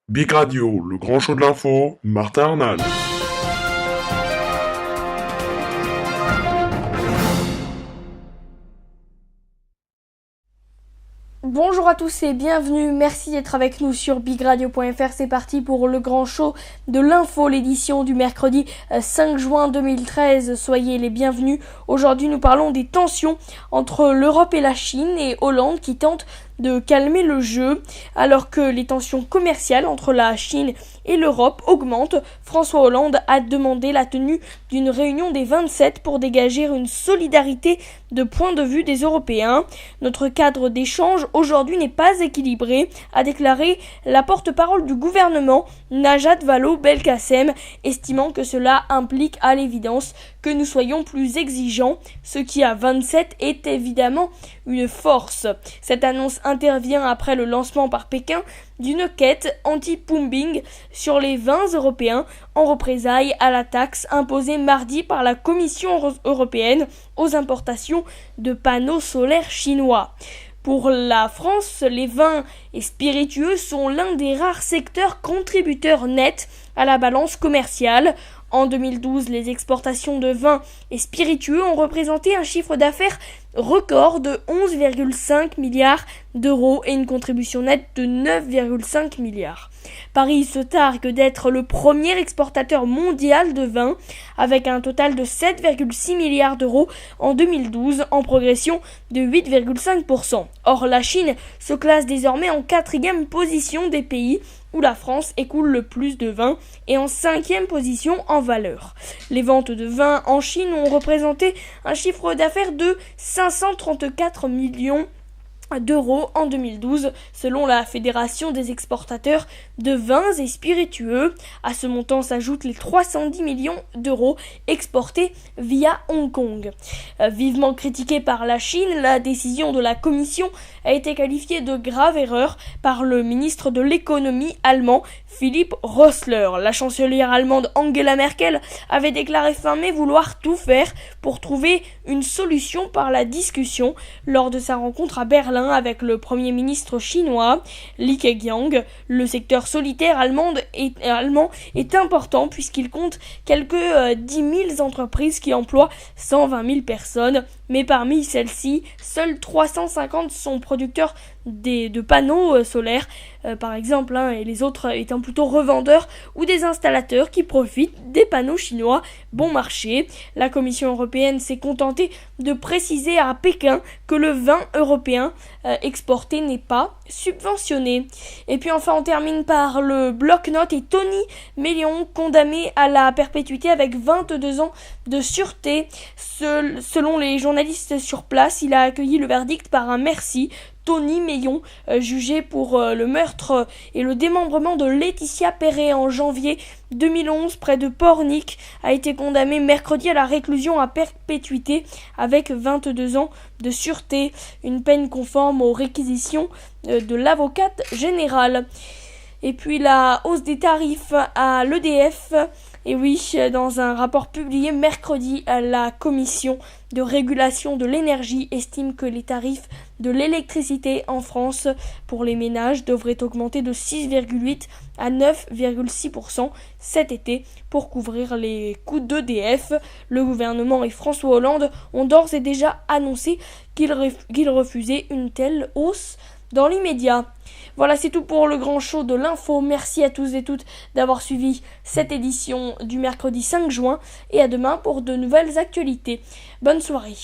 Big Radio, le grand show de l'info, Martin Arnal. Bonjour à tous et bienvenue, merci d'être avec nous sur bigradio.fr, c'est parti pour le grand show de l'info, l'édition du mercredi 5 juin 2013, soyez les bienvenus. Aujourd'hui nous parlons des tensions entre l'Europe et la Chine et Hollande qui tente de calmer le jeu. Alors que les tensions commerciales entre la Chine et l'Europe augmentent, François Hollande a demandé la tenue d'une réunion des 27 pour dégager une solidarité de point de vue des Européens. Notre cadre d'échange aujourd'hui n'est pas équilibré, a déclaré la porte-parole du gouvernement Najat Vallaud-Belkacem, estimant que cela implique à l'évidence que nous soyons plus exigeants, ce qui à 27 est évidemment une force. Cette annonce intervient après le lancement par Pékin d'une quête anti-pumping sur les vins européens en représailles à la taxe imposée mardi par la Commission européenne aux importations de panneaux solaires chinois. Pour la France, les vins et spiritueux sont l'un des rares secteurs contributeurs nets à la balance commerciale. En 2012, les exportations de vins et spiritueux ont représenté un chiffre d'affaires record de 11,5 milliards d'euros et une contribution nette de 9,5 milliards. Paris se targue d'être le premier exportateur mondial de vin avec un total de 7,6 milliards d'euros en 2012 en progression de 8,5%. Or, la Chine se classe désormais en 4e position des pays où la France écoule le plus de vin et en 5e position en valeur. Les ventes de vin en Chine ont représenté un chiffre d'affaires de 534 millions d'euros en 2012, selon la Fédération des exportateurs de vins et spiritueux. À ce montant s'ajoutent les 310 millions d'euros exportés via Hong Kong. Vivement critiquée par la Chine, la décision de la Commission a été qualifiée de grave erreur par le ministre de l'économie allemand Philipp Rösler. La chancelière allemande Angela Merkel avait déclaré fin mai vouloir tout faire pour trouver une solution par la discussion lors de sa rencontre à Berlin avec le premier ministre chinois Li Keqiang. Le secteur solitaire allemand est important puisqu'il compte quelques 10 000 entreprises qui emploient 120 000 personnes, mais parmi celles-ci, seuls 350 sont producteurs de panneaux solaires, par exemple, et les autres étant plutôt revendeurs ou des installateurs qui profitent des panneaux chinois bon marché. La Commission européenne s'est contentée de préciser à Pékin que le vin européen exporté n'est pas subventionné. Et puis enfin on termine par le bloc-notes et Tony Meillon condamné à la perpétuité avec 22 ans de sûreté. Selon les journalistes sur place, il a accueilli le verdict par un merci. Tony Meillon, jugé pour le meurtre et le démembrement de Laetitia Perret en janvier 2011 près de Pornic, a été condamné mercredi à la réclusion à perpétuité avec 22 ans de sûreté, une peine conforme aux réquisitions de l'avocate générale. Et puis la hausse des tarifs à l'EDF. Et oui, dans un rapport publié mercredi, la Commission de régulation de l'énergie estime que les tarifs de l'électricité en France pour les ménages devraient augmenter de 6,8 à 9,6% cet été pour couvrir les coûts d'EDF. Le gouvernement et François Hollande ont d'ores et déjà annoncé qu'ils refusaient une telle hausse dans l'immédiat. Voilà, c'est tout pour le grand show de l'info. Merci à tous et toutes d'avoir suivi cette édition du mercredi 5 juin et à demain pour de nouvelles actualités. Bonne soirée.